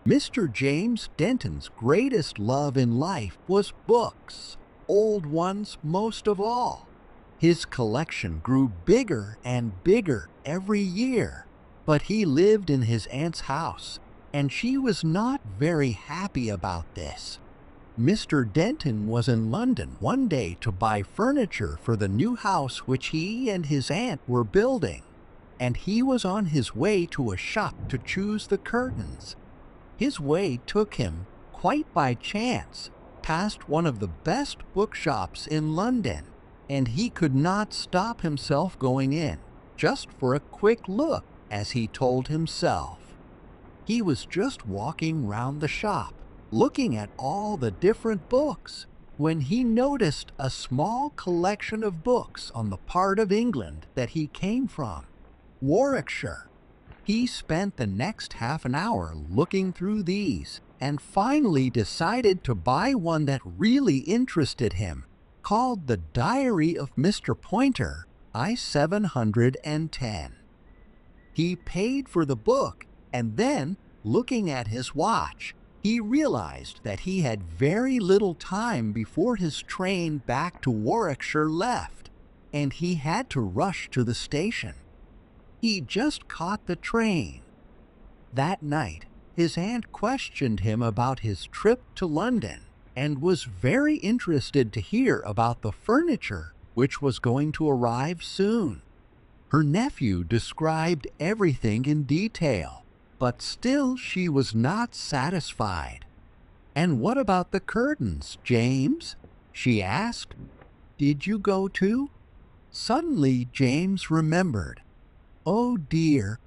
Mr. James Denton's greatest love in life was books, old ones most of all. His collection grew bigger and bigger every year, but he lived in his aunt's house, and she was not very happy about this. Mr. Denton was in London one day to buy furniture for the new house which he and his aunt were building, and he was on his way to a shop to choose the curtains. His way took him, quite by chance, past one of the best bookshops in London, and he could not stop himself going in, just for a quick look, as he told himself. He was just walking round the shop, looking at all the different books, when he noticed a small collection of books on the part of England that he came from, Warwickshire. He spent the next half an hour looking through these, and finally decided to buy one that really interested him, called The Diary of Mr. Poynter, I 710. He paid for the book, and then, looking at his watch, he realized that he had very little time before his train back to Warwickshire left, and he had to rush to the station. He just caught the train. That night, his aunt questioned him about his trip to London and was very interested to hear about the furniture which was going to arrive soon. Her nephew described everything in detail, but still she was not satisfied. "And what about the curtains, James?" she asked. "Did you go too?" Suddenly James remembered. Oh dear,"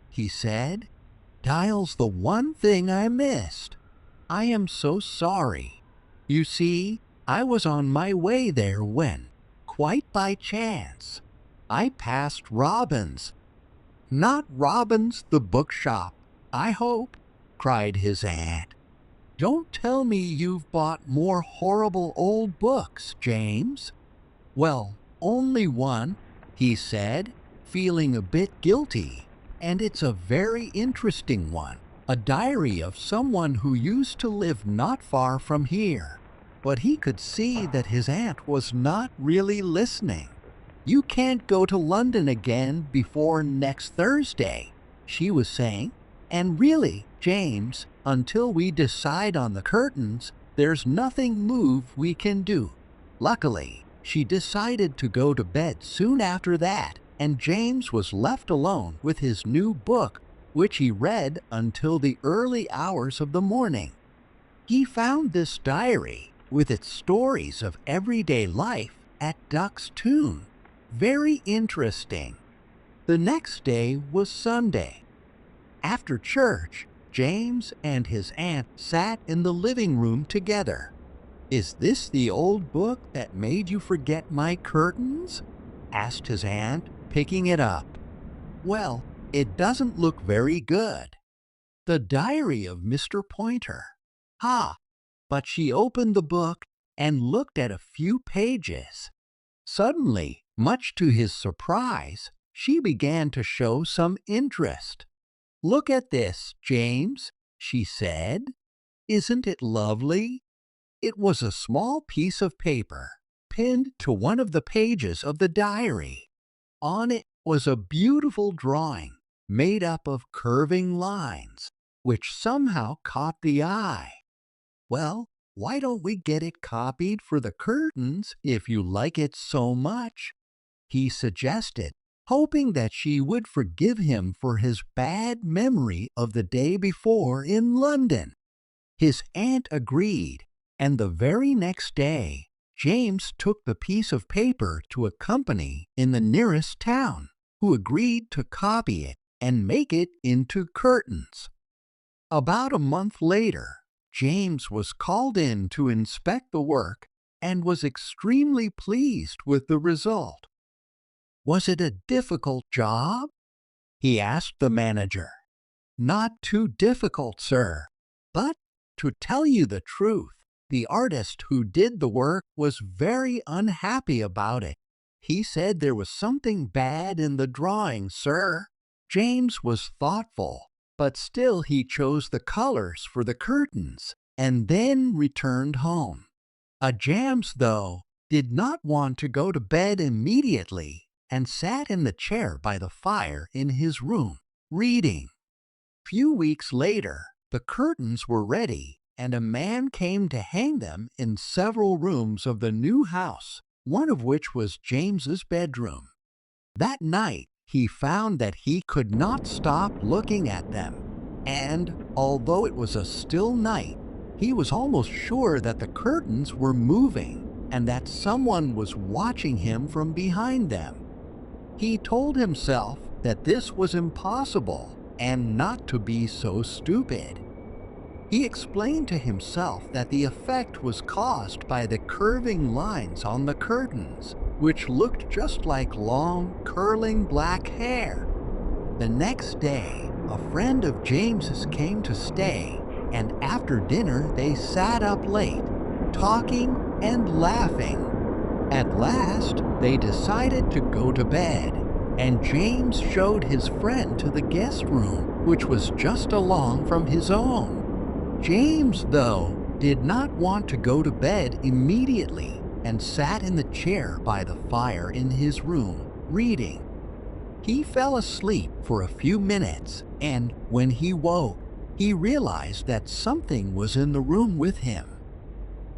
he said. "Dial's the one thing I missed. I am so sorry. You see, I was on my way there when, quite by chance, I passed Robin's." "Not Robin's the bookshop, I hope," cried his aunt. "Don't tell me you've bought more horrible old books, James." "Well, only one," he said, feeling a bit guilty, "and it's a very interesting one, a diary of someone who used to live not far from here." But he could see that his aunt was not really listening. "You can't go to London again before next Thursday," she was saying, "and really, James, until we decide on the curtains, there's nothing we can do." Luckily, she decided to go to bed soon after that, and James was left alone with his new book, which he read until the early hours of the morning. He found this diary, with its stories of everyday life, at Duck's Tune very interesting. The next day was Sunday. After church, James and his aunt sat in the living room together. "Is this the old book that made you forget my curtains?" asked his aunt, picking it up. "Well, it doesn't look very good. The Diary of Mr. Poynter." "Ha!" But she opened the book and looked at a few pages. Suddenly, much to his surprise, she began to show some interest. "Look at this, James," she said. "Isn't it lovely?" It was a small piece of paper, pinned to one of the pages of the diary. On it was a beautiful drawing, made up of curving lines, which somehow caught the eye. "Well, why don't we get it copied for the curtains if you like it so much?" he suggested, hoping that she would forgive him for his bad memory of the day before in London. His aunt agreed, and the very next day, James took the piece of paper to a company in the nearest town, who agreed to copy it and make it into curtains. About a month later, James was called in to inspect the work and was extremely pleased with the result. "Was it a difficult job?" he asked the manager. "Not too difficult, sir. But, to tell you the truth, the artist who did the work was very unhappy about it. He said there was something bad in the drawing, sir." James was thoughtful. but still he chose the colors for the curtains and then returned home. James, though, did not want to go to bed immediately and sat in the chair by the fire in his room, reading. Few weeks later, the curtains were ready, and a man came to hang them in several rooms of the new house, one of which was James's bedroom. That night, he found that he could not stop looking at them, and although it was a still night, he was almost sure that the curtains were moving and that someone was watching him from behind them. He told himself that this was impossible and not to be so stupid. He explained to himself that the effect was caused by the curving lines on the curtains, which looked just like long, curling black hair. The next day, a friend of James's came to stay, and after dinner they sat up late, talking and laughing. At last, they decided to go to bed, and James showed his friend to the guest room, which was just along from his own. James, though, did not want to go to bed immediately and sat in the chair by the fire in his room, reading. He fell asleep for a few minutes, and when he woke, he realized that something was in the room with him.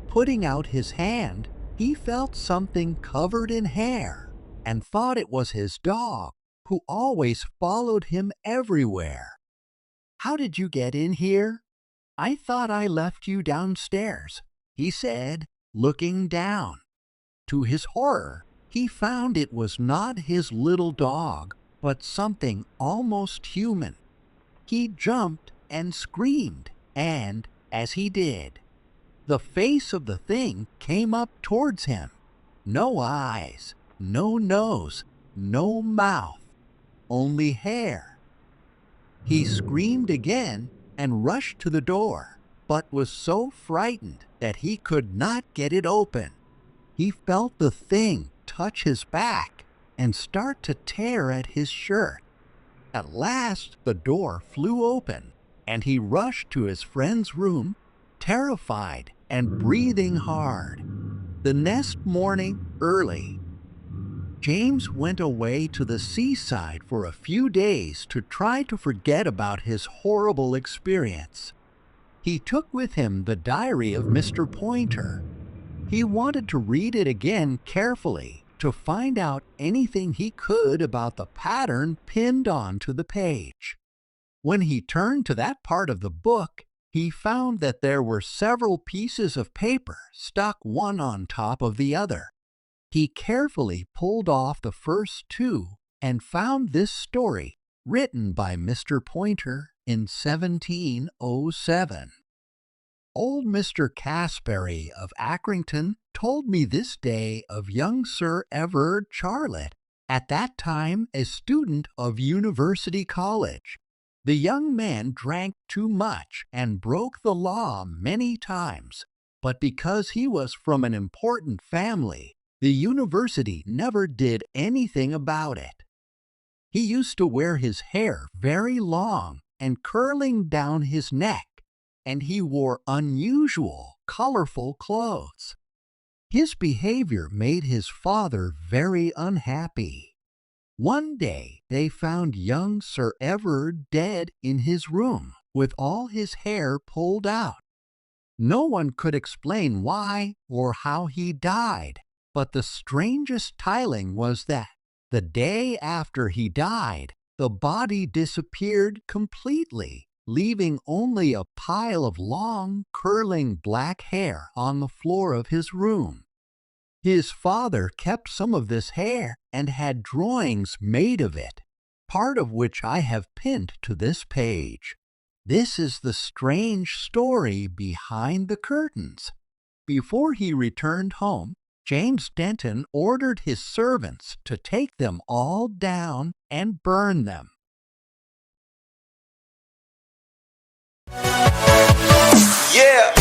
Putting out his hand, he felt something covered in hair and thought it was his dog, who always followed him everywhere. "How did you get in here? I thought I left you downstairs," he said, looking down. To his horror, he found it was not his little dog, but something almost human. He jumped and screamed, and, as he did, the face of the thing came up towards him. No eyes, no nose, no mouth, only hair. He screamed again and rushed to the door, but was so frightened that he could not get it open. He felt the thing touch his back and start to tear at his shirt. At last the door flew open, and he rushed to his friend's room, terrified and breathing hard. The next morning, early, James went away to the seaside for a few days to try to forget about his horrible experience. He took with him the diary of Mr. Poynter. He wanted to read it again carefully to find out anything he could about the pattern pinned onto the page. When he turned to that part of the book, he found that there were several pieces of paper stuck one on top of the other. He carefully pulled off the first two and found this story written by Mr. Poynter in 1707. Old Mr. Casbury of Accrington told me this day of young Sir Everard Charlotte, at that time a student of University College. The young man drank too much and broke the law many times, but because he was from an important family, the university never did anything about it. He used to wear his hair very long and curling down his neck, and he wore unusual, colorful clothes. His behavior made his father very unhappy. One day they found young Sir Everard dead in his room, with all his hair pulled out. No one could explain why or how he died, but the strangest tiding was that the day after he died, the body disappeared completely, leaving only a pile of long, curling black hair on the floor of his room. His father kept some of this hair and had drawings made of it, part of which I have pinned to this page. This is the strange story behind the curtains. Before he returned home, James Denton ordered his servants to take them all down and burn them. Yeah.